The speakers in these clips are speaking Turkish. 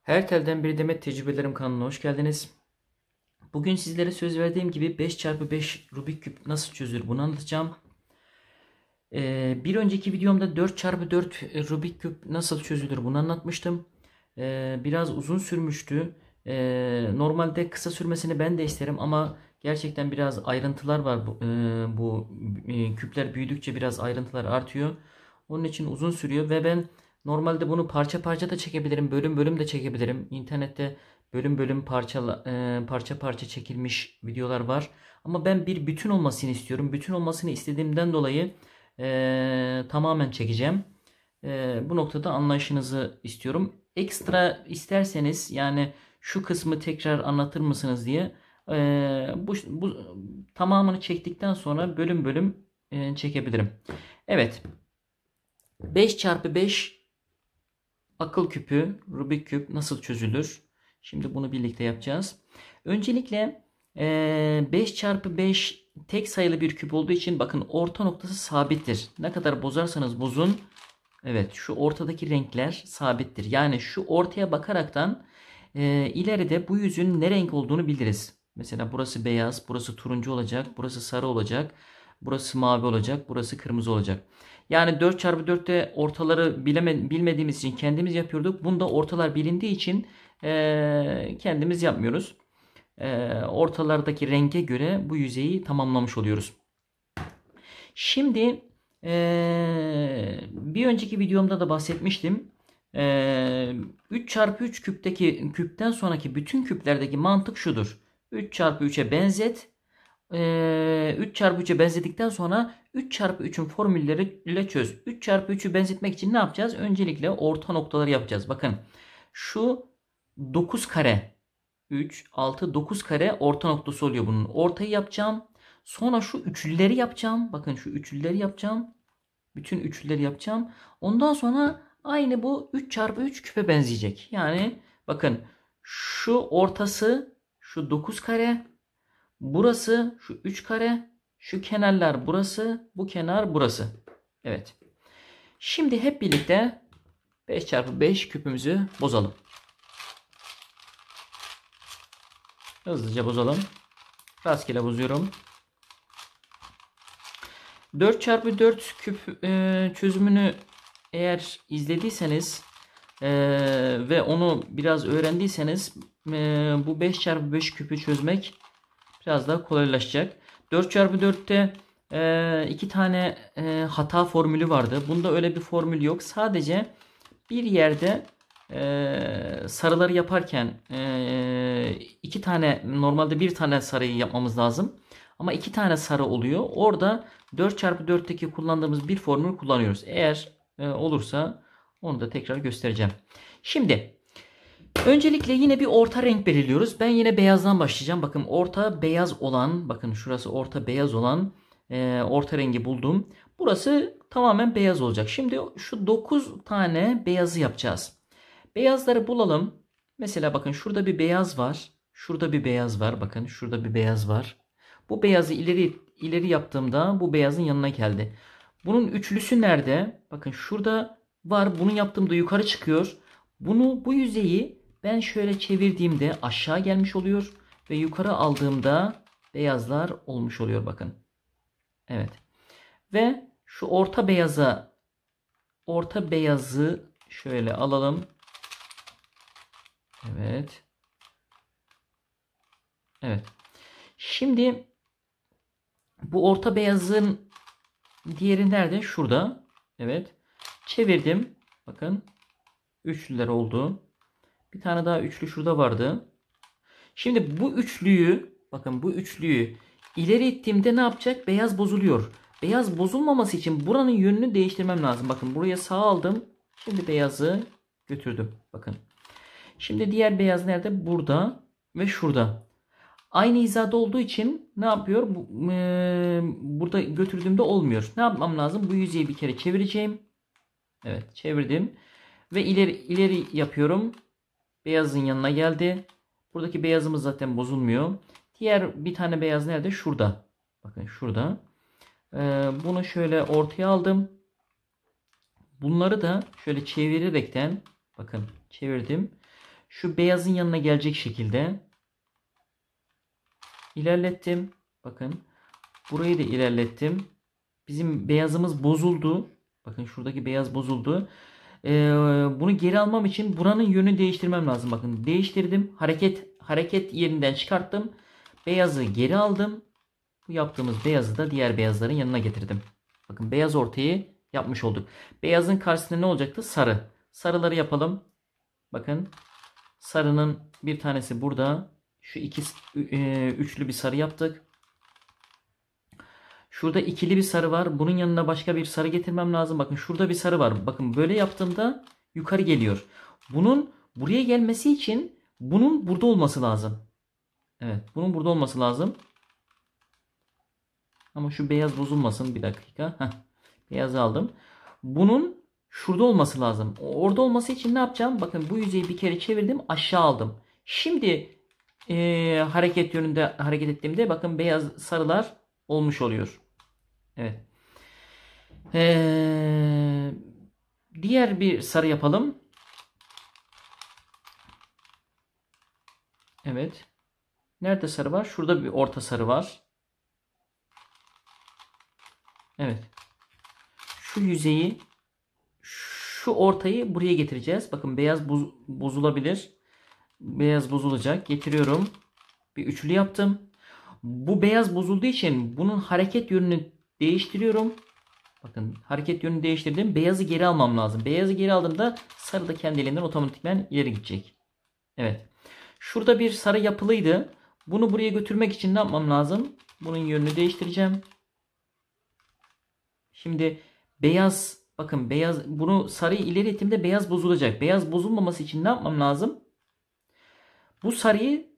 Her telden bir demet tecrübelerim kanalına hoş geldiniz. Bugün sizlere söz verdiğim gibi 5x5 Rubik küp nasıl çözülür bunu anlatacağım. Bir önceki videomda 4x4 Rubik küp nasıl çözülür bunu anlatmıştım. Biraz uzun sürmüştü. Normalde kısa sürmesini ben de isterim ama gerçekten biraz ayrıntılar var. Bu küpler büyüdükçe biraz ayrıntılar artıyor. Onun için uzun sürüyor ve ben normalde bunu parça parça da çekebilirim, bölüm bölüm de çekebilirim. İnternette bölüm bölüm parça parça çekilmiş videolar var. Ama ben bir bütün olmasını istiyorum. Bütün olmasını istediğimden dolayı tamamen çekeceğim. Bu noktada anlayışınızı istiyorum. Ekstra isterseniz yani şu kısmı tekrar anlatır mısınız diye bu tamamını çektikten sonra bölüm bölüm çekebilirim. Evet. 5x5 akıl küpü, Rubik küp nasıl çözülür? Şimdi bunu birlikte yapacağız. Öncelikle 5x5 tek sayılı bir küp olduğu için bakın orta noktası sabittir. Ne kadar bozarsanız bozun. Evet, şu ortadaki renkler sabittir. Yani şu ortaya bakaraktan ileride bu yüzün ne renk olduğunu biliriz. Mesela burası beyaz, burası turuncu olacak, burası sarı olacak, burası mavi olacak, burası kırmızı olacak. Yani 4x4'te ortaları bilmediğimiz için kendimiz yapıyorduk. Bunda ortalar bilindiği için kendimiz yapmıyoruz. Ortalardaki renge göre bu yüzeyi tamamlamış oluyoruz. Şimdi bir önceki videomda da bahsetmiştim. 3x3 küpten sonraki bütün küplerdeki mantık şudur. 3x3'e benzet. 3x3'e benzedikten sonra 3x3'ün formülleriyle çöz. 3x3'ü benzetmek için ne yapacağız? Öncelikle orta noktaları yapacağız. Bakın şu 9 kare 3, 6, 9 kare orta noktası oluyor bunun. Ortayı yapacağım. Sonra şu üçlüleri yapacağım. Bakın şu üçlüleri yapacağım. Bütün üçlüleri yapacağım. Ondan sonra aynı bu 3x3 küpe benzeyecek. Yani bakın şu ortası şu 9 kare. Burası şu 3 kare. Şu kenarlar burası. Bu kenar burası. Evet. Şimdi hep birlikte 5x5 küpümüzü bozalım. Hızlıca bozalım. Rastgele bozuyorum. 4x4 küp çözümünü eğer izlediyseniz ve onu biraz öğrendiyseniz bu 5x5 küpü çözmek biraz daha kolaylaşacak. 4x4'te iki tane hata formülü vardı. Bunda öyle bir formül yok. Sadece bir yerde sarıları yaparken iki tane normalde bir tane sarıyı yapmamız lazım. Ama iki tane sarı oluyor. Orada 4x4'teki kullandığımız bir formül kullanıyoruz. Eğer olursa onu da tekrar göstereceğim. Şimdi öncelikle yine bir orta renk belirliyoruz. Ben yine beyazdan başlayacağım. Bakın orta beyaz olan, bakın şurası orta beyaz olan orta rengi buldum. Burası tamamen beyaz olacak. Şimdi şu 9 tane beyazı yapacağız. Beyazları bulalım. Mesela bakın şurada bir beyaz var. Şurada bir beyaz var. Bakın şurada bir beyaz var. Bu beyazı ileri yaptığımda bu beyazın yanına geldi. Bunun üçlüsü nerede? Bakın şurada var. Bunu yaptığımda yukarı çıkıyor. Bu yüzeyi ben şöyle çevirdiğimde aşağı gelmiş oluyor ve yukarı aldığımda beyazlar olmuş oluyor bakın. Evet. Ve şu orta beyazı şöyle alalım. Evet. Evet. Şimdi bu orta beyazın diğeri nerede? Şurada. Evet. Çevirdim. Bakın. Üçlüler oldu. Bir tane daha üçlü şurada vardı. Şimdi bu üçlüyü bakın bu üçlüyü ileri ittiğimde ne yapacak? Beyaz bozuluyor. Beyaz bozulmaması için buranın yönünü değiştirmem lazım. Bakın buraya sağ aldım. Şimdi beyazı götürdüm. Bakın. Şimdi diğer beyaz nerede? Burada ve şurada. Aynı hizada olduğu için ne yapıyor? Burada götürdüğümde olmuyor. Ne yapmam lazım? Bu yüzeyi bir kere çevireceğim. Evet, çevirdim. Ve ileri yapıyorum. Beyazın yanına geldi. Buradaki beyazımız zaten bozulmuyor. Diğer bir tane beyaz nerede? Şurada. Bakın şurada. Bunu şöyle ortaya aldım. Bunları da şöyle çevirerekten bakın çevirdim. şu beyazın yanına gelecek şekilde ilerlettim. Bakın burayı da ilerlettim. Bizim beyazımız bozuldu. Bakın şuradaki beyaz bozuldu. Bunu geri almam için buranın yönünü değiştirmem lazım. Bakın değiştirdim. Hareket yerinden çıkarttım. Beyazı geri aldım. Bu yaptığımız beyazı da diğer beyazların yanına getirdim. Bakın beyaz ortayı yapmış olduk. Beyazın karşısında ne olacaktı? Sarı. Sarıları yapalım. Bakın sarının bir tanesi burada. Şu üçlü bir sarı yaptık. Şurada ikili bir sarı var. Bunun yanına başka bir sarı getirmem lazım. Bakın şurada bir sarı var. Bakın böyle yaptığımda yukarı geliyor. Bunun buraya gelmesi için bunun burada olması lazım. Evet, bunun burada olması lazım. Ama şu beyaz bozulmasın. Bir dakika. Heh, beyazı aldım. Bunun şurada olması lazım. Orada olması için ne yapacağım? Bakın bu yüzeyi bir kere çevirdim. Aşağı aldım. Şimdi hareket yönünde hareket ettiğimde bakın beyaz sarılar olmuş oluyor. Evet. Diğer bir sarı yapalım. Evet. Nerede sarı var? Şurada bir orta sarı var. Evet. Şu yüzeyi, şu ortayı buraya getireceğiz. Bakın beyaz bozulabilir. Beyaz bozulacak. Getiriyorum. Bir üçlü yaptım. Bu beyaz bozulduğu için bunun hareket yönünü değiştiriyorum. Bakın hareket yönünü değiştirdim. Beyazı geri almam lazım. Beyazı geri aldığımda sarı da kendiliğinden otomatikman ileri gidecek. Evet. Şurada bir sarı yapılıydı. Bunu buraya götürmek için ne yapmam lazım? Bunun yönünü değiştireceğim. Şimdi beyaz, bakın beyaz, bunu sarıyı ileri ettiğimde beyaz bozulacak. Beyaz bozulmaması için ne yapmam lazım? Bu sarıyı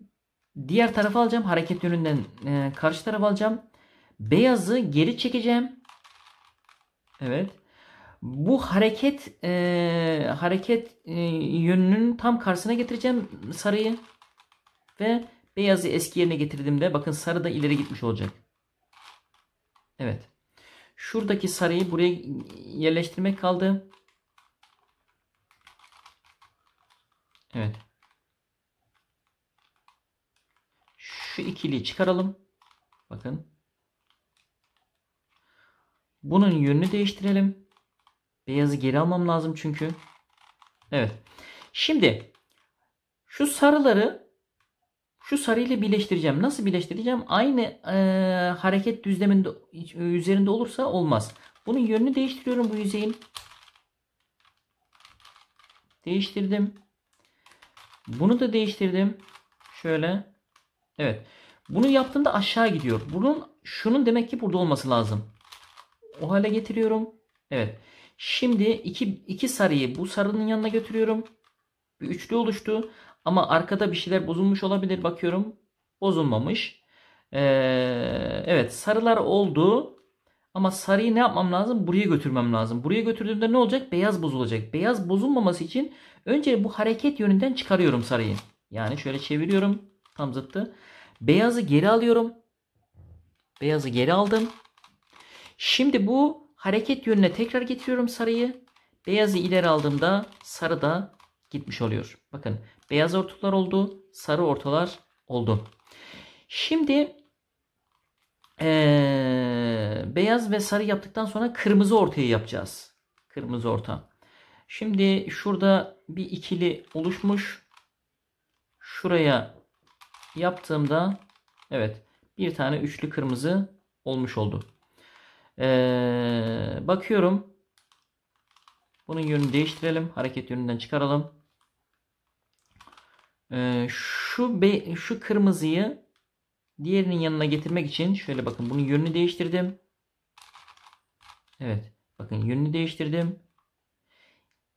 diğer tarafa alacağım. Hareket yönünden karşı tarafa alacağım. Beyazı geri çekeceğim. Evet. Bu hareket yönünün tam karşısına getireceğim sarıyı ve beyazı eski yerine getirdiğimde bakın sarı da ileri gitmiş olacak. Evet. Şuradaki sarıyı buraya yerleştirmek kaldı. Evet. Şu ikiliyi çıkaralım. Bakın. Bunun yönünü değiştirelim. Beyazı geri almam lazım çünkü. Evet. Şimdi şu sarıları şu sarıyla birleştireceğim. Nasıl birleştireceğim? Aynı hareket düzleminde üzerinde olursa olmaz. Bunun yönünü değiştiriyorum bu yüzeyin. Değiştirdim. Bunu da değiştirdim. Şöyle. Evet. Bunu yaptığımda aşağı gidiyor. Şunun demek ki burada olması lazım. O hale getiriyorum. Evet. Şimdi iki sarıyı bu sarının yanına götürüyorum. Bir üçlü oluştu. Ama arkada bir şeyler bozulmuş olabilir. Bakıyorum. Bozulmamış. Evet. Sarılar oldu. Ama sarıyı ne yapmam lazım? Buraya götürmem lazım. Buraya götürdüğümde ne olacak? Beyaz bozulacak. Beyaz bozulmaması için önce bu hareket yönünden çıkarıyorum sarıyı. Yani şöyle çeviriyorum. Tam zıttı. Beyazı geri alıyorum. Beyazı geri aldım. Şimdi bu hareket yönüne tekrar getiriyorum sarıyı. Beyazı ileri aldığımda sarı da gitmiş oluyor. Bakın beyaz ortalar oldu. Sarı ortalar oldu. Şimdi beyaz ve sarı yaptıktan sonra kırmızı ortayı yapacağız. Kırmızı orta. Şimdi şurada bir ikili oluşmuş. Şuraya yaptığımda evet bir tane üçlü kırmızı olmuş oldu. Bakıyorum. Bunun yönünü değiştirelim. Hareket yönünden çıkaralım. Şu kırmızıyı diğerinin yanına getirmek için şöyle bakın bunun yönünü değiştirdim. Evet. Bakın yönünü değiştirdim.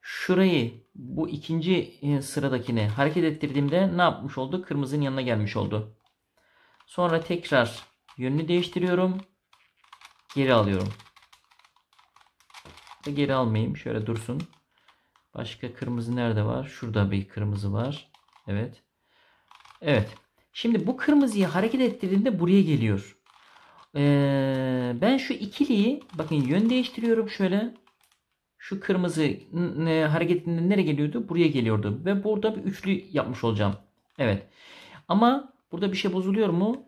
Şurayı bu ikinci sıradakini hareket ettirdiğimde ne yapmış oldu? Kırmızının yanına gelmiş oldu. Sonra tekrar yönünü değiştiriyorum. Geri alıyorum. Geri almayayım. Şöyle dursun. Başka kırmızı nerede var? Şurada bir kırmızı var. Evet. Evet. Şimdi bu kırmızıyı hareket ettirdiğinde buraya geliyor. Ben şu ikiliyi bakın yön değiştiriyorum şöyle. Şu kırmızı hareketinde nereye geliyordu? Buraya geliyordu. Ve burada bir üçlü yapmış olacağım. Evet. Ama burada bir şey bozuluyor mu?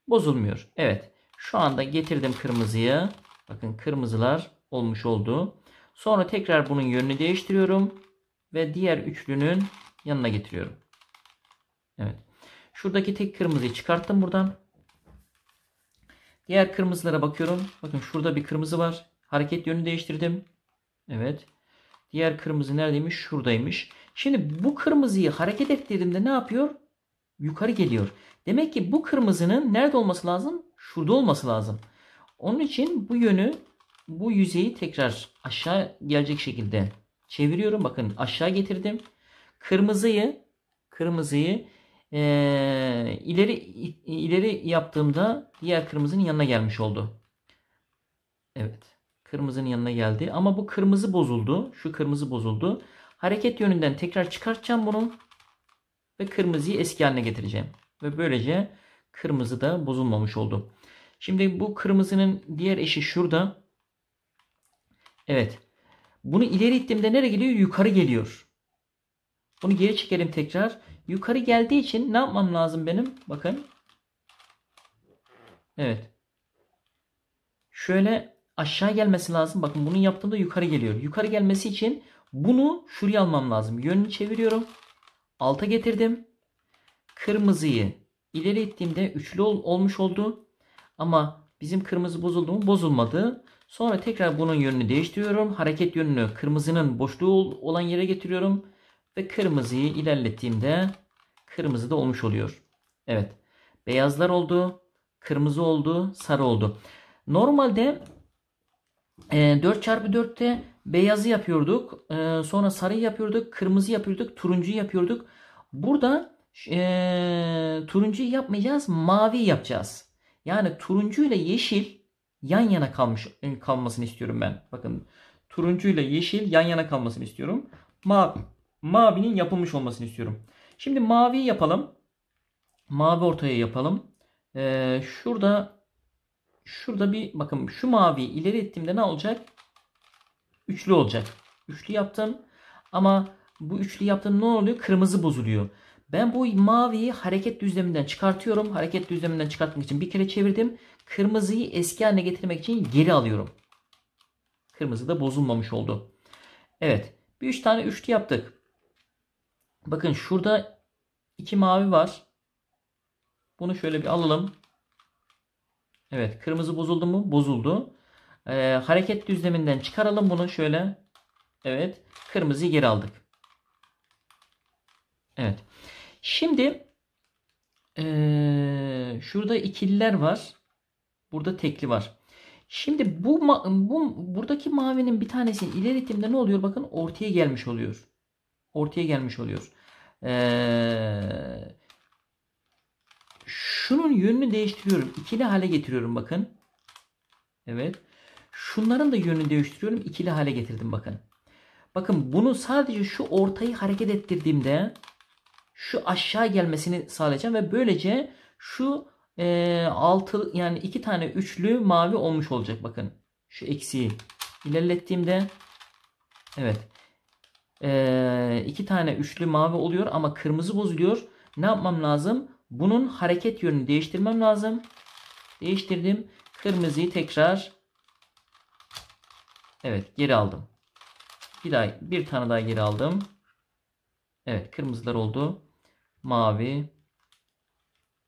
Bozulmuyor. Evet. Şu anda getirdim kırmızıyı. Bakın kırmızılar olmuş oldu. Sonra tekrar bunun yönünü değiştiriyorum. Ve diğer üçlünün yanına getiriyorum. Evet. Şuradaki tek kırmızıyı çıkarttım buradan. Diğer kırmızılara bakıyorum. Bakın şurada bir kırmızı var. Hareket yönünü değiştirdim. Evet. Diğer kırmızı neredeymiş? Şuradaymış. Şimdi bu kırmızıyı hareket ettirdiğimde ne yapıyor? Yukarı geliyor. Demek ki bu kırmızının nerede olması lazım? Şurada olması lazım. Onun için bu yönü, bu yüzeyi tekrar aşağı gelecek şekilde çeviriyorum. Bakın aşağı getirdim. Kırmızıyı ileri yaptığımda diğer kırmızının yanına gelmiş oldu. Evet. Kırmızının yanına geldi. Ama bu kırmızı bozuldu. Şu kırmızı bozuldu. Hareket yönünden tekrar çıkartacağım bunu. Ve kırmızıyı eski haline getireceğim. Ve böylece kırmızı da bozulmamış oldu. Şimdi bu kırmızının diğer eşi şurada. Evet. Bunu ileri ittiğimde nereye geliyor? Yukarı geliyor. Bunu geri çekelim tekrar. Yukarı geldiği için ne yapmam lazım benim? Bakın. Evet. Şöyle aşağı gelmesi lazım. Bakın bunu yaptığımda yukarı geliyor. Yukarı gelmesi için bunu şuraya almam lazım. Yönünü çeviriyorum. Alta getirdim. Kırmızıyı ileri ittiğimde üçlü olmuş oldu. Ama bizim kırmızı bozuldu mu? Bozulmadı. Sonra tekrar bunun yönünü değiştiriyorum. Hareket yönünü kırmızının boşluğu olan yere getiriyorum. Ve kırmızıyı ilerlettiğimde kırmızı da olmuş oluyor. Evet. Beyazlar oldu. Kırmızı oldu. Sarı oldu. Normalde 4x4'te beyazı yapıyorduk. Sonra sarıyı yapıyorduk. Kırmızı yapıyorduk. Turuncuyu yapıyorduk. Burada turuncuyu yapmayacağız. Mavi yapacağız. Yani turuncu ile yeşil yan yana kalmasını istiyorum ben. Bakın turuncu ile yeşil yan yana kalmasını istiyorum. Mavinin yapılmış olmasını istiyorum. Şimdi mavi yapalım. Mavi ortaya yapalım. Şurada bir bakın şu maviyi ileri ettiğimde ne olacak? Üçlü olacak. Üçlü yaptım. Ama bu üçlü yaptığım ne oluyor? Kırmızı bozuluyor. Ben bu maviyi hareket düzleminden çıkartıyorum. Hareket düzleminden çıkartmak için bir kere çevirdim. Kırmızıyı eski haline getirmek için geri alıyorum. Kırmızı da bozulmamış oldu. Evet. Bir üç tane üçlü yaptık. Bakın şurada iki mavi var. Bunu şöyle bir alalım. Evet. Kırmızı bozuldu mu? Bozuldu. Hareket düzleminden çıkaralım bunu şöyle. Evet. Kırmızıyı geri aldık. Evet. Şimdi şurada ikililer var. Burada tekli var. Şimdi buradaki mavinin bir tanesini ileri ittiğimde ne oluyor? Bakın ortaya gelmiş oluyor. Ortaya gelmiş oluyor. Şunun yönünü değiştiriyorum. İkili hale getiriyorum bakın. Evet. Şunların da yönünü değiştiriyorum. İkili hale getirdim bakın. Bakın bunu sadece şu ortayı hareket ettirdiğimde şu aşağı gelmesini sağlayacağım ve böylece şu altı yani iki tane üçlü mavi olmuş olacak bakın. Şu eksiği ilerlettiğimde evet iki tane üçlü mavi oluyor ama kırmızı bozuluyor. Ne yapmam lazım? Bunun hareket yönünü değiştirmem lazım. Değiştirdim. Kırmızıyı tekrar evet geri aldım. Bir tane daha geri aldım. Evet kırmızılar oldu. Mavi.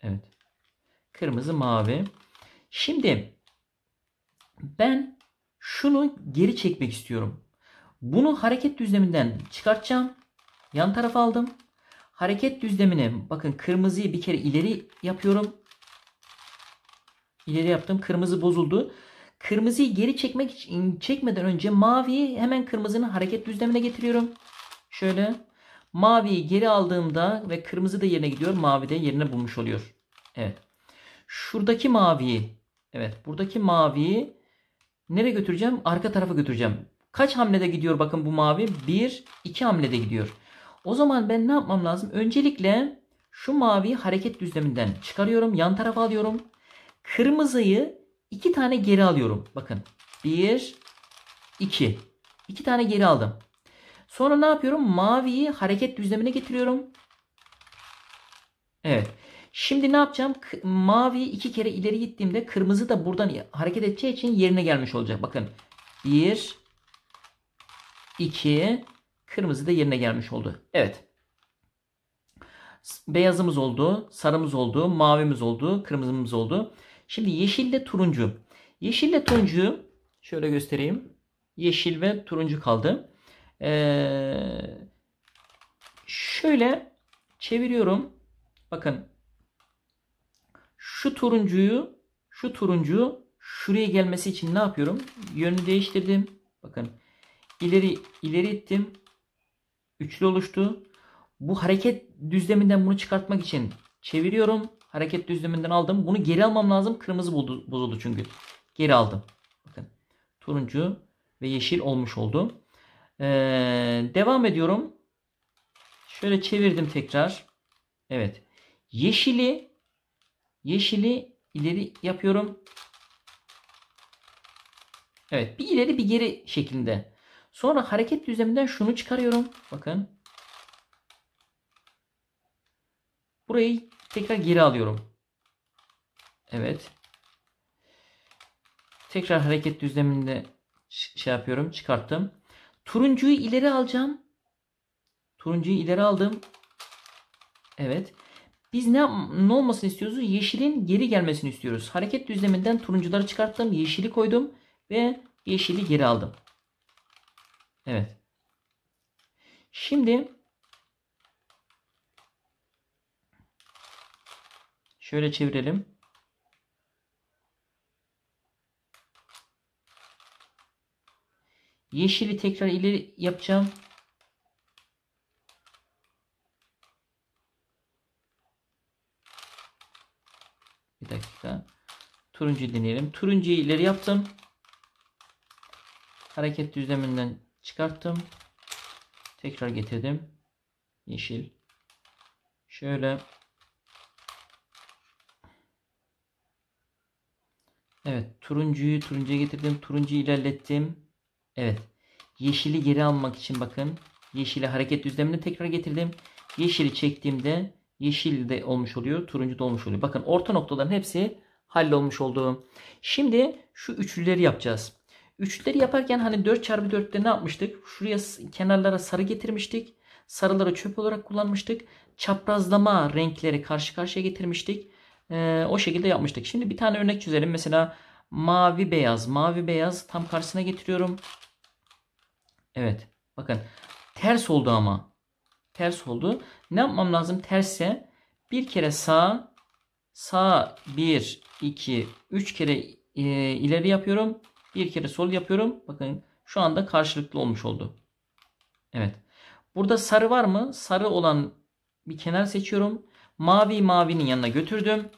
Evet. Kırmızı mavi. Şimdi ben şunu geri çekmek istiyorum. Bunu hareket düzleminden çıkartacağım. Yan tarafa aldım. Hareket düzlemine bakın kırmızıyı bir kere ileri yapıyorum. İleri yaptım. Kırmızı bozuldu. Kırmızıyı geri çekmeden önce maviyi hemen kırmızının hareket düzlemine getiriyorum. Şöyle. Maviyi geri aldığımda ve kırmızı da yerine gidiyor. Mavi de yerine bulmuş oluyor. Evet. Şuradaki maviyi evet buradaki maviyi nereye götüreceğim? Arka tarafa götüreceğim. Kaç hamlede gidiyor bakın bu mavi? 1-2 hamlede gidiyor. O zaman ben ne yapmam lazım? Öncelikle şu maviyi hareket düzleminden çıkarıyorum. Yan tarafa alıyorum. Kırmızıyı 2 tane geri alıyorum. Bakın 1, 2. 2 tane geri aldım. Sonra ne yapıyorum? Maviyi hareket düzlemine getiriyorum. Evet. Şimdi ne yapacağım? Mavi 2 kere ileri gittiğimde kırmızı da buradan hareket edeceği için yerine gelmiş olacak. Bakın. 1, 2, kırmızı da yerine gelmiş oldu. Evet. Beyazımız oldu, sarımız oldu, mavimiz oldu, kırmızımız oldu. Şimdi yeşille turuncu. Yeşille turuncuyu şöyle göstereyim. Yeşil ve turuncu kaldı. Şöyle çeviriyorum. Bakın. Şu turuncuyu şuraya gelmesi için ne yapıyorum? Yönünü değiştirdim. Bakın. İleri ittim. Üçlü oluştu. Bu hareket düzleminden bunu çıkartmak için çeviriyorum. Hareket düzleminden aldım. Bunu geri almam lazım. Kırmızı bozuldu çünkü. Geri aldım. Bakın. Turuncu ve yeşil olmuş oldu. Devam ediyorum. Şöyle çevirdim tekrar. Evet. Yeşili ileri yapıyorum. Evet. Bir ileri bir geri şeklinde. Sonra hareket düzleminden şunu çıkarıyorum. Bakın. Burayı tekrar geri alıyorum. Evet. Tekrar hareket düzleminde şey yapıyorum. Çıkarttım. Turuncuyu ileri alacağım. Turuncuyu ileri aldım. Evet. Biz ne olmasını istiyoruz? Yeşilin geri gelmesini istiyoruz. Hareket düzleminden turuncuları çıkarttım. Yeşili koydum. Ve yeşili geri aldım. Evet. Şimdi şöyle çevirelim. Yeşili tekrar ileri yapacağım. Bir dakika. Turuncuyu deneyelim. Turuncuyu ileri yaptım. Hareket düzleminden çıkarttım. Tekrar getirdim. Yeşil. Şöyle. Evet. Turuncuya getirdim. Turuncuyu ilerlettim. Evet. Yeşili geri almak için bakın. Yeşili hareket düzlemine tekrar getirdim. Yeşili çektiğimde yeşil de olmuş oluyor. Turuncu da olmuş oluyor. Bakın orta noktaların hepsi hallolmuş oldu. Şimdi şu üçlüleri yapacağız. Üçlüleri yaparken hani 4x4'te ne yapmıştık? Şuraya kenarlara sarı getirmiştik. Sarıları çöp olarak kullanmıştık. Çaprazlama renkleri karşı karşıya getirmiştik. O şekilde yapmıştık. Şimdi bir tane örnek çözelim. Mesela mavi beyaz. Mavi beyaz tam karşısına getiriyorum. Evet. Bakın. Ters oldu ama. Ters oldu. Ne yapmam lazım? Terse bir kere sağ 1, 2, 3 kere ileri yapıyorum. Bir kere sol yapıyorum. Bakın şu anda karşılıklı olmuş oldu. Evet. Burada sarı var mı? Sarı olan bir kenar seçiyorum. Mavinin yanına götürdüm.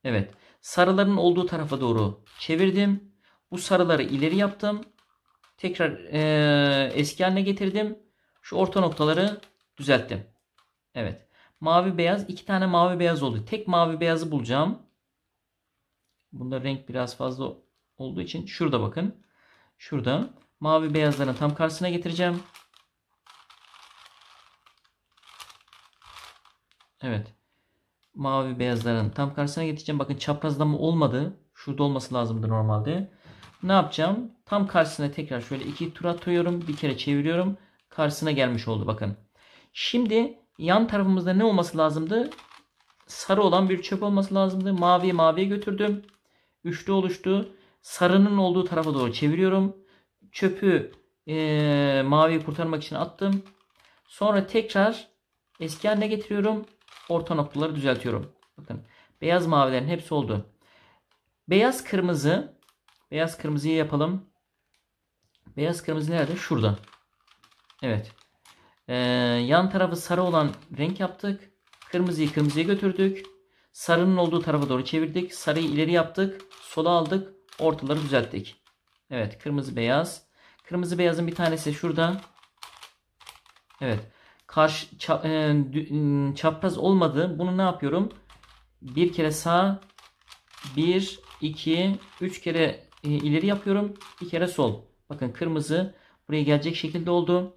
Evet. Sarıların olduğu tarafa doğru çevirdim. Bu sarıları ileri yaptım. Tekrar eski haline getirdim. Şu orta noktaları düzelttim. Evet. Mavi beyaz. 2 tane mavi beyaz oldu. Tek mavi beyazı bulacağım. Bunda renk biraz fazla olduğu için. Şurada bakın. Şurada. Mavi beyazların tam karşısına getireceğim. Evet. Mavi beyazların tam karşısına getireceğim. Bakın çaprazlama olmadı. Şurada olması lazımdı normalde. Ne yapacağım? Tam karşısına tekrar şöyle 2 tur atıyorum. Bir kere çeviriyorum. Karşısına gelmiş oldu bakın. Şimdi yan tarafımızda ne olması lazımdı? Sarı olan bir çöp olması lazımdı. Maviye götürdüm. Üçlü oluştu. Sarının olduğu tarafa doğru çeviriyorum. Çöpü maviyi kurtarmak için attım. Sonra tekrar eski haline getiriyorum. Orta noktaları düzeltiyorum. Bakın beyaz mavilerin hepsi oldu. Beyaz kırmızıyı yapalım. Beyaz kırmızı nerede? Şurada. Evet. Yan tarafı sarı olan renk yaptık. Kırmızıyı kırmızıya götürdük. Sarının olduğu tarafa doğru çevirdik. Sarıyı ileri yaptık. Sola aldık. Ortaları düzelttik. Evet. Kırmızı beyaz. Kırmızı beyazın bir tanesi şurada. Evet. Çapraz olmadı. Bunu ne yapıyorum? Bir kere sağ. 1, 2, 3 kere ileri yapıyorum. Bir kere sol. Bakın kırmızı buraya gelecek şekilde oldu.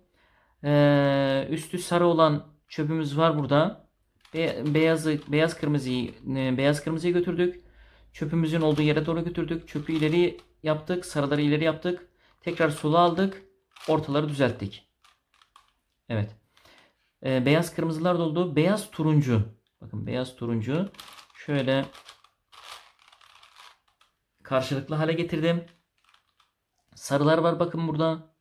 Üstü sarı olan çöpümüz var burada. Beyaz kırmızıya götürdük. Çöpümüzün olduğu yere doğru götürdük. Çöpü ileri yaptık. Sarıları ileri yaptık. Tekrar sola aldık. Ortaları düzelttik. Evet. Beyaz kırmızılar da oldu. Beyaz turuncu. Bakın beyaz turuncu. Şöyle karşılıklı hale getirdim. Sarılar var bakın burada.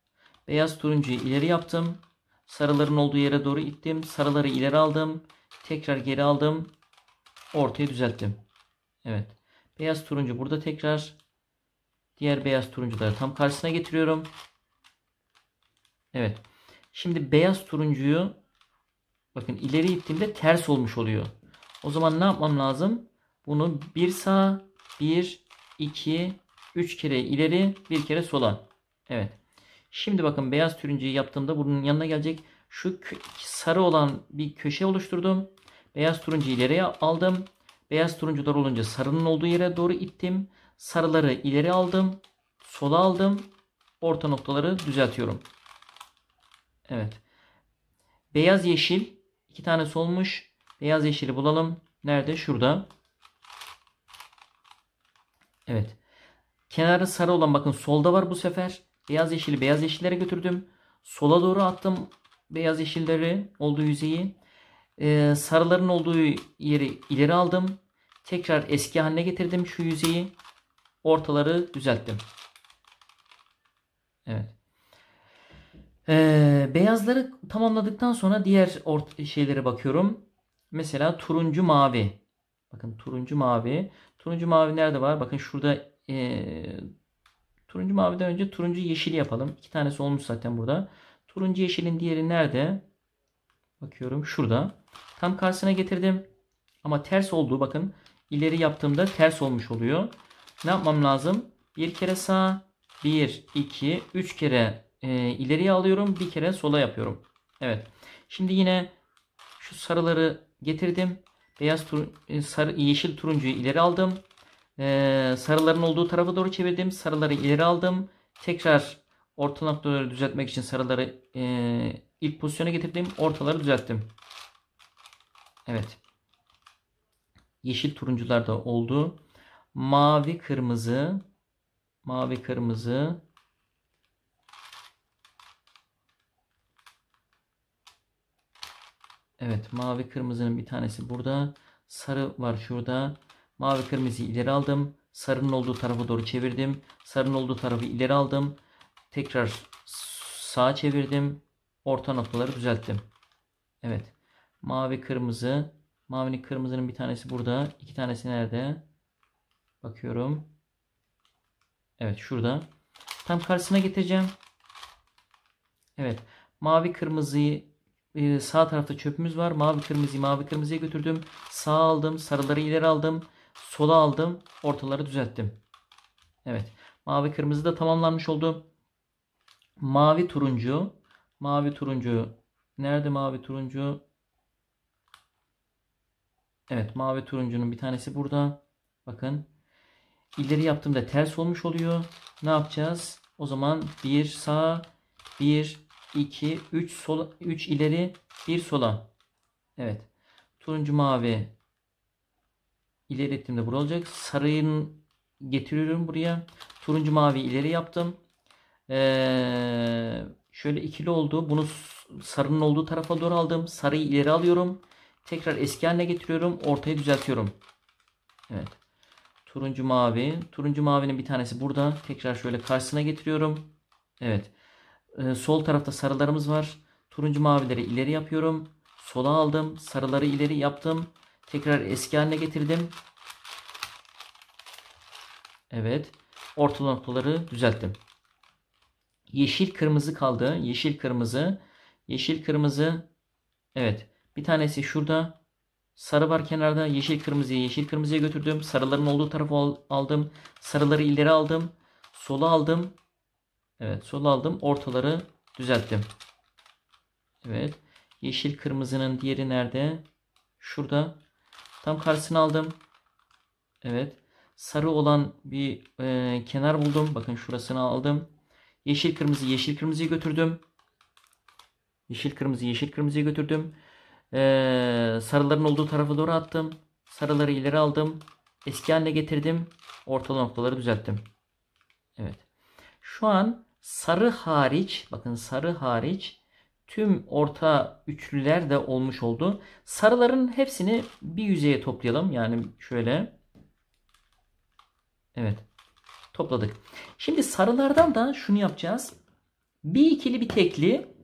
Beyaz turuncuyu ileri yaptım. Sarıların olduğu yere doğru ittim. Sarıları ileri aldım. Tekrar geri aldım. Ortaya düzelttim. Evet. Beyaz turuncu burada tekrar. Diğer beyaz turuncuları tam karşısına getiriyorum. Evet. Şimdi beyaz turuncuyu bakın ileri ittiğimde ters olmuş oluyor. O zaman ne yapmam lazım? Bunu bir sağa, bir, iki, üç kere ileri, bir kere sola. Evet. Şimdi bakın beyaz turuncuyu yaptığımda bunun yanına gelecek. Şu sarı olan bir köşe oluşturdum. Beyaz turuncuyu ileriye aldım. Beyaz turuncular olunca sarının olduğu yere doğru ittim. Sarıları ileri aldım. Sola aldım. Orta noktaları düzeltiyorum. Evet. Beyaz yeşil. 2 tane solmuş. Beyaz yeşili bulalım. Nerede? Şurada. Evet. Kenarı sarı olan bakın solda var bu sefer. Beyaz yeşili beyaz yeşillere götürdüm. Sola doğru attım beyaz yeşilleri olduğu yüzeyi. Sarıların olduğu yeri ileri aldım. Tekrar eski haline getirdim şu yüzeyi. Ortaları düzelttim. Evet. Beyazları tamamladıktan sonra diğer şeylere bakıyorum. Mesela turuncu mavi. Bakın turuncu mavi. Turuncu mavi nerede var? Bakın şurada turuncu maviden önce turuncu yeşili yapalım. 2 tanesi olmuş zaten burada. Turuncu yeşilin diğeri nerede? Bakıyorum şurada. Tam karşısına getirdim. Ama ters olduğu bakın. İleri yaptığımda ters olmuş oluyor. Ne yapmam lazım? Bir kere sağ, 1, 2, 3 kere ileriye alıyorum. Bir kere sola yapıyorum. Evet. Şimdi yine şu sarıları getirdim. Yeşil turuncuyu ileri aldım. Sarıların olduğu tarafa doğru çevirdim. Sarıları ileri aldım. Tekrar orta noktaları düzeltmek için sarıları ilk pozisyona getirdim. Ortaları düzelttim. Evet. Yeşil turuncular da oldu. Mavi kırmızı. Mavi kırmızı. Evet. Mavi kırmızının bir tanesi burada. Sarı var şurada. Mavi kırmızıyı ileri aldım. Sarının olduğu tarafa doğru çevirdim. Sarının olduğu tarafı ileri aldım. Tekrar sağa çevirdim. Orta noktaları düzelttim. Evet. Mavi kırmızı. Mavinin kırmızının bir tanesi burada. 2 tanesi nerede? Bakıyorum. Evet şurada. Tam karşısına getireceğim. Evet. Mavi kırmızıyı sağ tarafta çöpümüz var. Mavi kırmızıya götürdüm. Sağa aldım. Sarıları ileri aldım. Sola aldım. Ortaları düzelttim. Evet. Mavi kırmızı da tamamlanmış oldu. Mavi turuncu. Mavi turuncu. Nerede mavi turuncu? Evet. Mavi turuncunun bir tanesi burada. Bakın. İleri yaptığımda ters olmuş oluyor. Ne yapacağız? O zaman 1 sağ, 1, 2, 3 sola, 3 ileri, 1 sola. Evet. Turuncu mavi ileri ettiğimde burası olacak. Sarıyı getiriyorum buraya. Turuncu mavi ileri yaptım. Şöyle ikili oldu. Bunu sarının olduğu tarafa doğru aldım. Sarıyı ileri alıyorum. Tekrar eski haline getiriyorum. Ortayı düzeltiyorum. Evet. Turuncu mavi. Turuncu mavinin bir tanesi burada. Tekrar şöyle karşısına getiriyorum. Evet. Sol tarafta sarılarımız var. Turuncu mavileri ileri yapıyorum. Sola aldım. Sarıları ileri yaptım. Tekrar eski haline getirdim. Evet. Orta noktaları düzelttim. Yeşil kırmızı kaldı. Yeşil kırmızı. Yeşil kırmızı. Evet. Bir tanesi şurada. Sarı var kenarda. Yeşil kırmızıya götürdüm. Sarıların olduğu tarafı aldım. Sarıları ileri aldım. Sola aldım. Evet, sola aldım. Ortaları düzelttim. Evet. Yeşil kırmızının diğeri nerede? Şurada. Tam karşısına aldım. Evet. Sarı olan bir kenar buldum. Bakın şurasını aldım. Yeşil kırmızı yeşil kırmızıyı götürdüm. Yeşil kırmızı yeşil kırmızıyı götürdüm. Sarıların olduğu tarafa doğru attım. Sarıları ileri aldım. Eski haline getirdim. Ortalı noktaları düzelttim. Evet. Şu an sarı hariç, bakın sarı hariç tüm orta üçlüler de olmuş oldu. Sarıların hepsini bir yüzeye toplayalım. Yani şöyle. Evet. Topladık. Şimdi sarılardan da şunu yapacağız. Bir ikili bir tekli,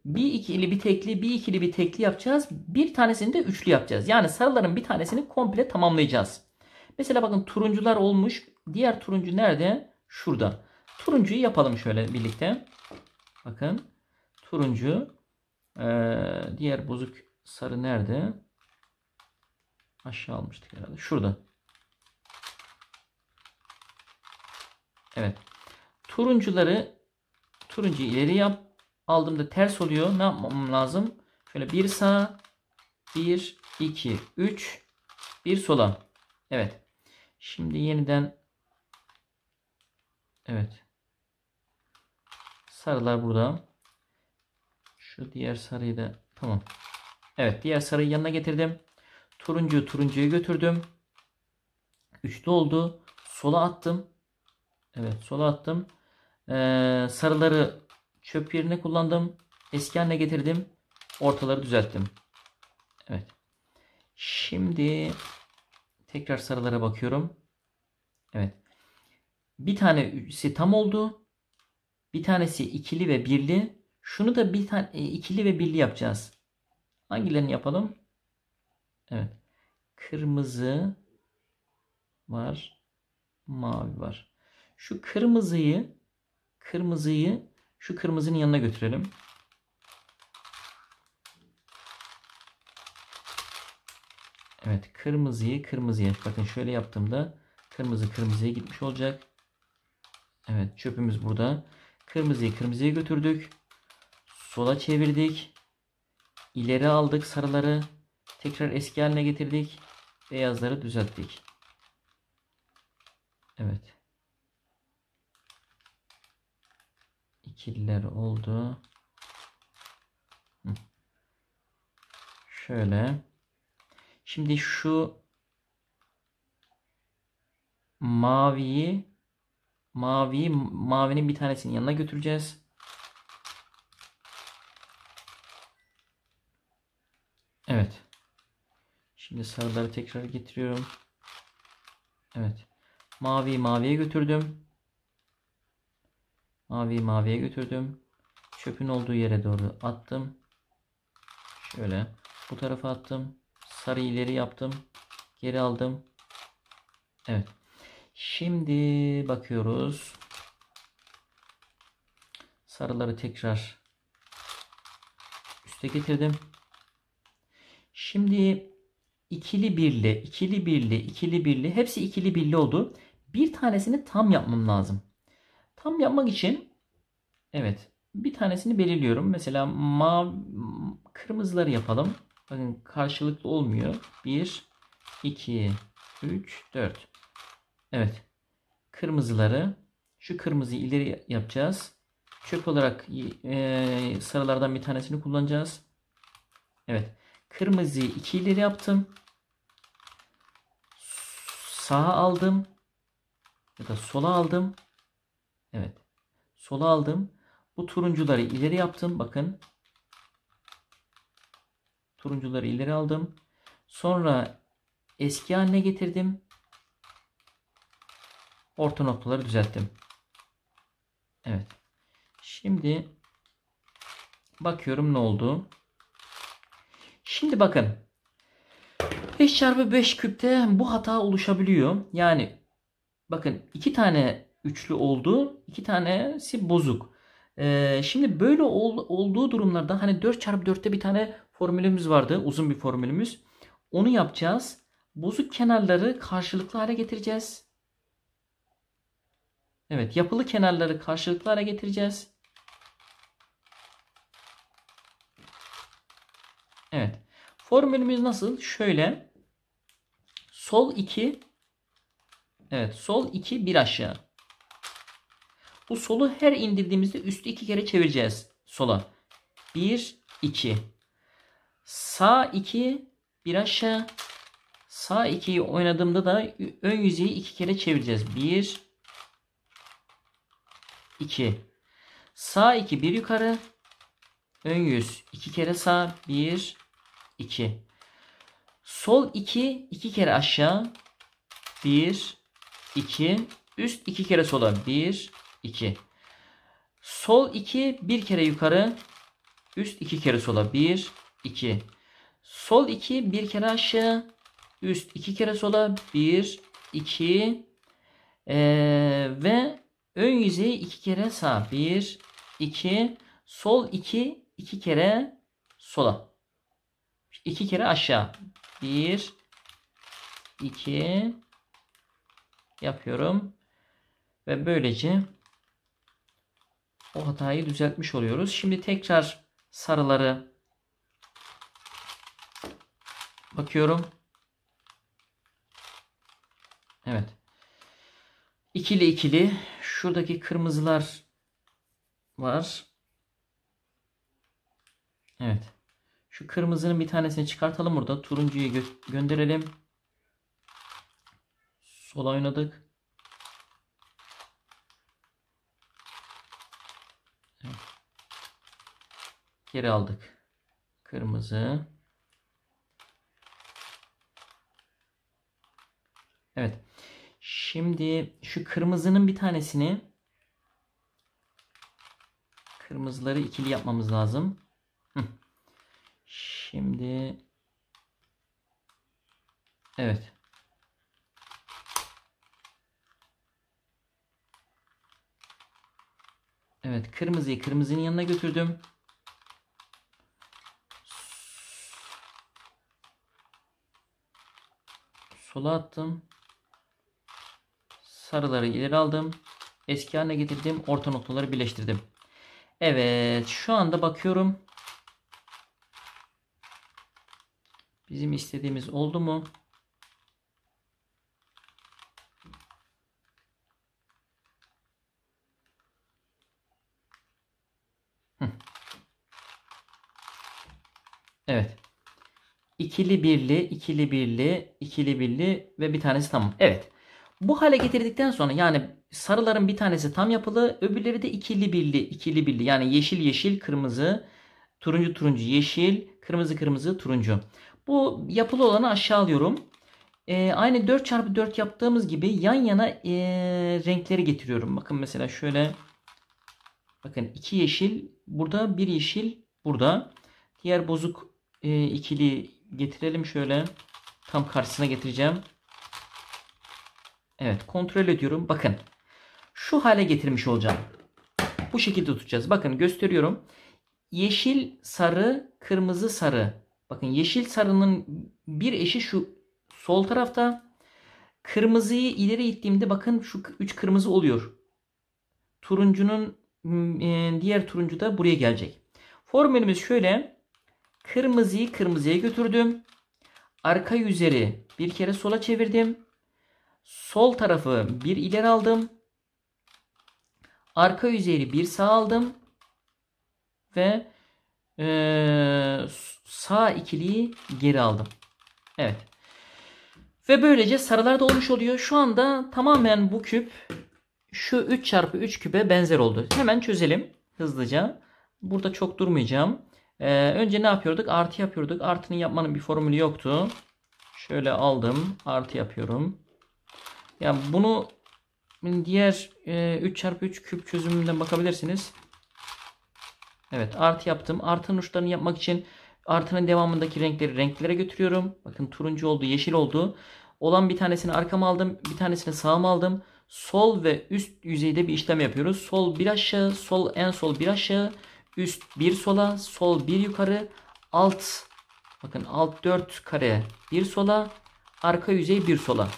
bir ikili bir tekli, bir ikili bir tekli yapacağız. Bir tanesini de üçlü yapacağız. Yani sarıların bir tanesini komple tamamlayacağız. Mesela bakın turuncular olmuş. Diğer turuncu nerede? Şurada. Turuncuyu yapalım şöyle birlikte. Bakın. Turuncu. Diğer bozuk sarı nerede? Aşağı almıştık herhalde. Şurada. Evet. Turuncu ileri yap. Aldığımda ters oluyor. Ne yapmam lazım? Şöyle bir sağa, bir, iki, üç, bir sola. Evet. Şimdi yeniden evet. Sarılar burada. Şu diğer sarıyı da tamam. Evet, diğer sarıyı yanına getirdim. Turuncuyu götürdüm. Üçlü oldu. Sola attım. Evet, sola attım. Sarıları çöp yerine kullandım. Eski haline getirdim. Ortaları düzelttim. Evet. Şimdi tekrar sarılara bakıyorum. Evet. Bir tanesi tam oldu. Bir tanesi ikili ve birli. Şunu da bir tane ikili ve birli yapacağız. Hangilerini yapalım? Evet. Kırmızı var. Mavi var. Şu kırmızıyı şu kırmızının yanına götürelim. Evet, kırmızıyı kırmızıya. Bakın şöyle yaptığımda kırmızı kırmızıya gitmiş olacak. Evet, çöpümüz burada. Kırmızıyı kırmızıya götürdük. Sola çevirdik. İleri aldık sarıları. Tekrar eski haline getirdik. Beyazları düzelttik. Evet. İkililer oldu. Şöyle. Şimdi şu mavinin bir tanesinin yanına götüreceğiz. Evet. Şimdi sarıları tekrar getiriyorum. Evet. Maviye götürdüm. Maviye götürdüm. Çöpün olduğu yere doğru attım. Şöyle bu tarafa attım. Sarı ileri yaptım. Geri aldım. Evet. Şimdi bakıyoruz. Sarıları tekrar üste getirdim. Şimdi ikili birli hepsi ikili birli oldu. Bir tanesini tam yapmam lazım. Tam yapmak için evet bir tanesini belirliyorum. Mesela kırmızıları yapalım. Bakın karşılıklı olmuyor. 1 2 3 4. Evet. Şu kırmızıyı ileri yapacağız. Çöp olarak sarılardan bir tanesini kullanacağız. Evet. Kırmızıyı 2 ileri yaptım. Sağa aldım. Ya da sola aldım. Evet. Sola aldım. Bu turuncuları ileri yaptım. Bakın. Turuncuları ileri aldım. Sonra eski haline getirdim. Orta noktaları düzelttim. Evet. Şimdi bakıyorum ne oldu. Şimdi bakın. 5x5 küpte bu hata oluşabiliyor. Yani bakın 2 tane üçlü oldu. 2 tanesi bozuk. Şimdi böyle olduğu durumlarda hani 4x4'te bir tane formülümüz vardı. Uzun bir formülümüz. Onu yapacağız. Bozuk kenarları karşılıklı hale getireceğiz. Evet, yapılı kenarları karşılıklı hale getireceğiz. Evet. Formülümüz nasıl? Şöyle. Sol 2. Evet, sol 2 bir aşağı. Bu solu her indirdiğimizde üstü 2 kere çevireceğiz sola. 1, 2. Sağ 2, bir aşağı. Sağ 2'yi oynadığımda da ön yüzeyi 2 kere çevireceğiz. 1, 2. Sağ 2, bir yukarı. Ön yüz 2 kere sağ. 1, 2. Sol 2, 2 kere aşağı. 1, 2. Üst 2 kere sola. 1, 2. Sol 2, bir kere yukarı. Üst 2 kere sola. 1, 2. Sol 2, bir kere aşağı. Üst 2 kere sola. 1, 2. Ve ön yüzeyi 2 kere sağ. 1, 2. Sol 2, 2 kere sola. 2 kere aşağı. 1, 2 yapıyorum. Ve böylece o hatayı düzeltmiş oluyoruz. Şimdi tekrar sarıları bakıyorum. Evet. İkili ikili. Şuradaki kırmızılar var. Evet. Şu kırmızının bir tanesini çıkartalım burada. Turuncuyu gönderelim. Sola oynadık. Evet. Geri aldık. Kırmızı. Evet. Şimdi şu kırmızının bir tanesini, kırmızıları ikili yapmamız lazım. Şimdi evet. Evet, kırmızıyı kırmızının yanına götürdüm. Sola attım. Sarıları ileri aldım. Eski haline getirdim. Orta noktaları birleştirdim. Evet, şu anda bakıyorum. Bizim istediğimiz oldu mu? Evet. İkili birli, ikili birli, ikili birli ve bir tanesi tamam. Evet. Bu hale getirdikten sonra yani sarıların bir tanesi tam yapılı, öbürleri de ikili birli, ikili birli. Yani yeşil yeşil, kırmızı, turuncu turuncu, yeşil, kırmızı kırmızı, turuncu. Bu yapılı olanı aşağı alıyorum. Aynı 4x4 yaptığımız gibi yan yana renkleri getiriyorum. Bakın mesela şöyle. Bakın 2 yeşil burada, 1 yeşil burada. Diğer bozuk ikili getirelim şöyle. Tam karşısına getireceğim. Evet, kontrol ediyorum. Bakın. Şu hale getirmiş olacağım. Bu şekilde tutacağız. Bakın gösteriyorum. Yeşil, sarı, kırmızı, sarı. Bakın yeşil sarının bir eşi şu sol tarafta. Kırmızıyı ileri ittiğimde bakın şu 3 kırmızı oluyor. Turuncunun diğer turuncu da buraya gelecek. Formülümüz şöyle. Kırmızıyı kırmızıya götürdüm. Arka yüzleri bir kere sola çevirdim. Sol tarafı bir ileri aldım. Arka yüzeyi bir sağ aldım. Ve sağ ikiliyi geri aldım. Evet. Ve böylece sarılar da olmuş oluyor. Şu anda tamamen bu küp şu 3x3 küpe benzer oldu. Hemen çözelim hızlıca. Burada çok durmayacağım. Önce ne yapıyorduk? Artı yapıyorduk. Artının yapmanın bir formülü yoktu. Şöyle aldım. Artı yapıyorum. Yani bunu diğer 3x3 küp çözümünden bakabilirsiniz. Evet, artı yaptım. Artının uçlarını yapmak için artının devamındaki renkleri renklere götürüyorum. Bakın turuncu oldu, yeşil oldu. Olan bir tanesini arkama aldım. Bir tanesini sağıma aldım. Sol ve üst yüzeyde bir işlem yapıyoruz. Sol bir aşağı, sol en sol bir aşağı. Üst bir sola, sol bir yukarı. Alt, bakın alt 4 kare bir sola. Arka yüzey bir sola.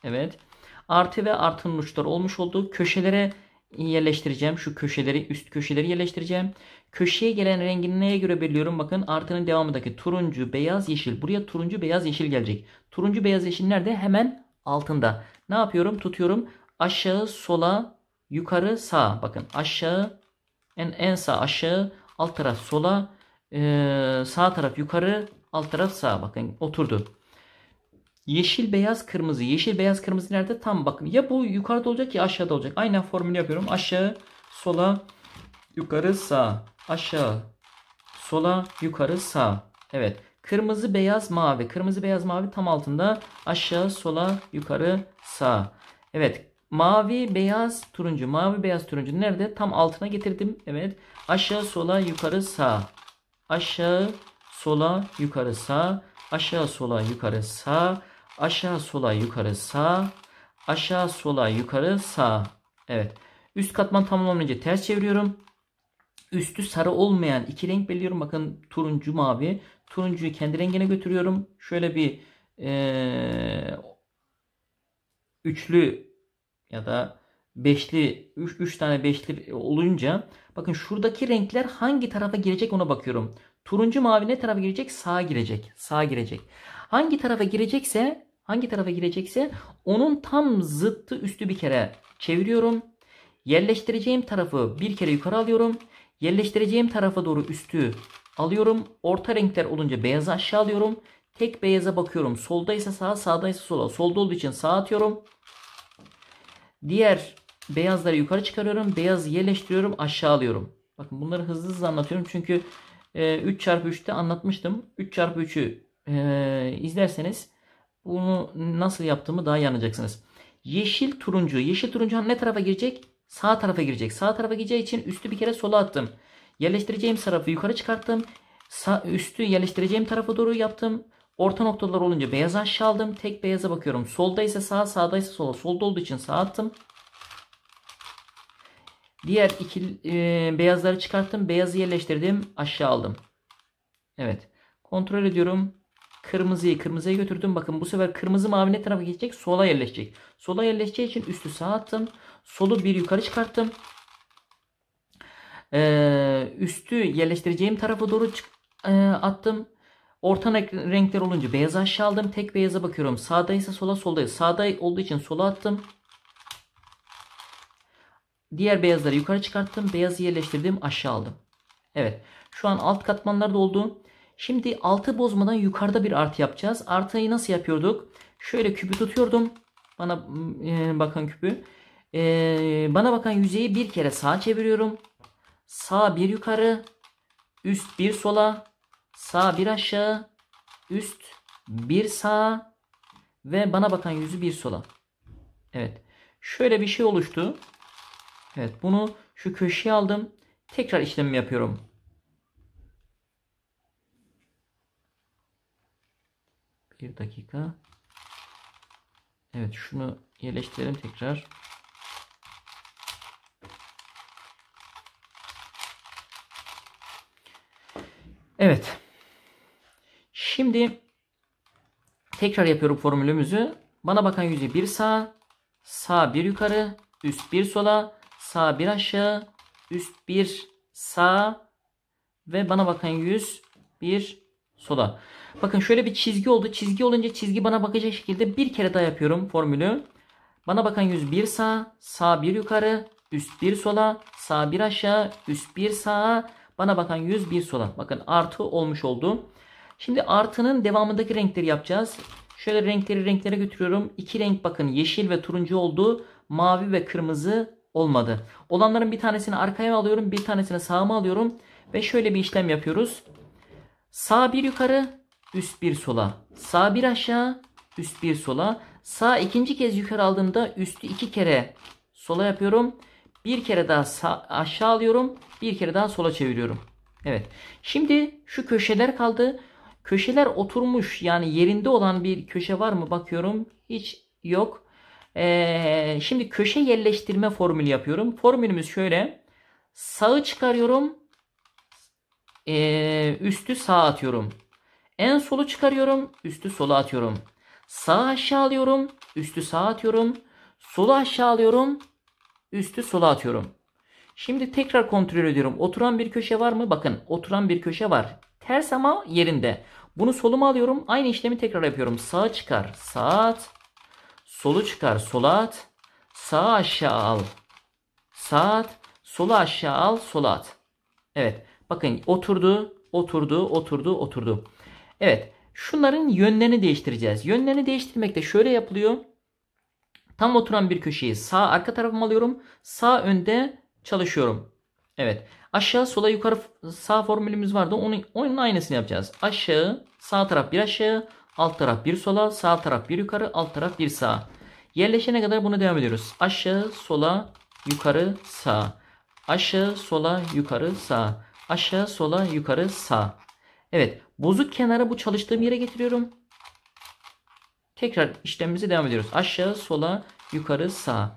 Evet. Artı ve artının uçları olmuş oldu. Köşelere yerleştireceğim. Şu köşeleri, üst köşeleri yerleştireceğim. Köşeye gelen rengini neye göre belirliyorum? Bakın artının devamındaki turuncu, beyaz, yeşil. Buraya turuncu, beyaz, yeşil gelecek. Turuncu, beyaz, yeşil nerede? Hemen altında. Ne yapıyorum? Tutuyorum. Aşağı, sola, yukarı, sağ. Bakın aşağı, en sağ aşağı, alt taraf sola, sağ taraf yukarı, alt taraf sağ. Bakın oturdu. Yeşil, beyaz, kırmızı. Yeşil, beyaz, kırmızı nerede? Tam bakın. Ya bu yukarıda olacak ya aşağıda olacak. Aynen formülü yapıyorum. Aşağı, sola, yukarı, sağ. Aşağı, sola, yukarı, sağ. Evet. Kırmızı, beyaz, mavi. Kırmızı, beyaz, mavi tam altında. Aşağı, sola, yukarı, sağ. Evet. Mavi, beyaz, turuncu. Mavi, beyaz, turuncu nerede? Tam altına getirdim. Evet. Aşağı, sola, yukarı, sağ. Aşağı, sola, yukarı, sağ. Aşağı, sola, yukarı, sağ. Aşağı, sola, yukarı, sağ. Aşağı, sola, yukarı, sağ. Evet. Üst katman tamamlanınca ters çeviriyorum. Üstü sarı olmayan iki renk belirliyorum. Bakın turuncu, mavi. Turuncuyu kendi rengine götürüyorum. Şöyle bir üçlü ya da beşli, üç tane beşli olunca bakın şuradaki renkler hangi tarafa girecek ona bakıyorum. Turuncu, mavi ne tarafa girecek? Sağa girecek. Sağa girecek. Hangi tarafa girecekse onun tam zıttı üstü bir kere çeviriyorum. Yerleştireceğim tarafı bir kere yukarı alıyorum. Yerleştireceğim tarafa doğru üstü alıyorum. Orta renkler olunca beyazı aşağı alıyorum. Tek beyaza bakıyorum. Soldaysa sağa, sağdaysa sola. Solda olduğu için sağa atıyorum. Diğer beyazları yukarı çıkarıyorum. Beyazı yerleştiriyorum. Aşağı alıyorum. Bakın bunları hızlı hızlı anlatıyorum. Çünkü 3x3'te anlatmıştım. 3x3'ü izlerseniz bunu nasıl yaptığımı daha iyi anlayacaksınız. Yeşil, turuncu. Yeşil, turuncu ne tarafa girecek? Sağ tarafa girecek. Sağ tarafa gireceği için üstü bir kere sola attım. Yerleştireceğim tarafı yukarı çıkarttım. Üstü yerleştireceğim tarafa doğru yaptım. Orta noktalar olunca beyazı aşağı aldım. Tek beyaza bakıyorum. Solda ise sağa, sağda ise sola. Solda olduğu için sağa attım. Diğer iki beyazları çıkarttım. Beyazı yerleştirdim. Aşağı aldım. Evet. Kontrol ediyorum. Kırmızıyı kırmızıya götürdüm. Bakın bu sefer kırmızı, mavi ne tarafa gidecek? Sola yerleşecek. Sola yerleşeceği için üstü sağa attım. Solu bir yukarı çıkarttım. Üstü yerleştireceğim tarafa doğru attım. Orta renkler olunca beyazı aşağı aldım. Tek beyaza bakıyorum. Sağdaysa sola, soldaysa. Sağda olduğu için sola attım. Diğer beyazları yukarı çıkarttım. Beyazı yerleştirdim. Aşağı aldım. Evet. Şu an alt katmanlarda oldu. Şimdi altı bozmadan yukarıda bir artı yapacağız. Artıyı nasıl yapıyorduk? Şöyle küpü tutuyordum. Bana bakan küpü. Bana bakan yüzeyi bir kere sağa çeviriyorum. Sağ bir yukarı. Üst bir sola. Sağ bir aşağı. Üst bir sağa. Ve bana bakan yüzü bir sola. Evet. Şöyle bir şey oluştu. Evet. Bunu şu köşeye aldım. Tekrar işlemi yapıyorum. Bir dakika. Evet. Şunu yerleştirelim tekrar. Evet. Şimdi tekrar yapıyorum formülümüzü. Bana bakan yüzü bir sağa, sağ bir yukarı, üst bir sola, sağ bir aşağı, üst bir sağa ve bana bakan yüz bir sola. Bakın şöyle bir çizgi oldu. Çizgi olunca çizgi bana bakacak şekilde bir kere daha yapıyorum formülü. Bana bakan yüz bir sağa, sağ bir yukarı, üst bir sola, sağ bir aşağı, üst bir sağa, bana bakan yüz bir sola. Bakın artı olmuş oldu. Şimdi artının devamındaki renkleri yapacağız. Şöyle renklere götürüyorum. İki renk bakın yeşil ve turuncu oldu. Mavi ve kırmızı olmadı. Olanların bir tanesini arkaya alıyorum. Bir tanesini sağıma alıyorum. Ve şöyle bir işlem yapıyoruz. Sağ bir yukarı, üst bir sola. Sağ bir aşağı, üst bir sola. Sağ ikinci kez yukarı aldığımda üstü iki kere sola yapıyorum. Bir kere daha aşağı alıyorum. Bir kere daha sola çeviriyorum. Evet. Şimdi şu köşeler kaldı. Köşeler oturmuş, yani yerinde olan bir köşe var mı bakıyorum. Hiç yok. Şimdi köşe yerleştirme formülü yapıyorum. Formülümüz şöyle. Sağı çıkarıyorum. Üstü sağa atıyorum. En solu çıkarıyorum. Üstü sola atıyorum. Sağı aşağı alıyorum. Üstü sağa atıyorum. Solu aşağı alıyorum. Üstü sola atıyorum. Şimdi tekrar kontrol ediyorum. Oturan bir köşe var mı? Bakın oturan bir köşe var. Ters ama yerinde. Bunu soluma alıyorum. Aynı işlemi tekrar yapıyorum. Sağa çıkar. Sağa at. Solu çıkar. Sola at. Sağa aşağı al. saat. Solu aşağı al, sola at. Evet. Bakın oturdu, oturdu, oturdu, oturdu. Evet. Şunların yönlerini değiştireceğiz. Yönlerini değiştirmek de şöyle yapılıyor. Tam oturan bir köşeyi sağ arka tarafıma alıyorum. Sağ önde çalışıyorum. Evet. Aşağı sola yukarı sağ formülümüz vardı. Onun aynısını yapacağız. Aşağı, sağ taraf bir aşağı, alt taraf bir sola, sağ taraf bir yukarı, alt taraf bir sağ. Yerleşene kadar bunu devam ediyoruz. Aşağı, sola, yukarı, sağ. Aşağı, sola, yukarı, sağ. Aşağı, sola, yukarı, sağ. Evet. Bozuk kenarı bu çalıştığım yere getiriyorum. Tekrar işlemimize devam ediyoruz. Aşağı, sola, yukarı, sağ.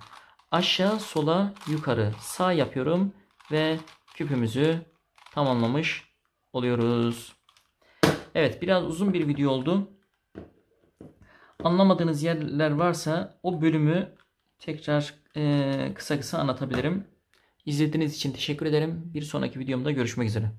Aşağı, sola, yukarı, sağ yapıyorum ve küpümüzü tamamlamış oluyoruz. Evet, biraz uzun bir video oldu. Anlamadığınız yerler varsa o bölümü tekrar kısa kısa anlatabilirim. İzlediğiniz için teşekkür ederim. Bir sonraki videomda görüşmek üzere.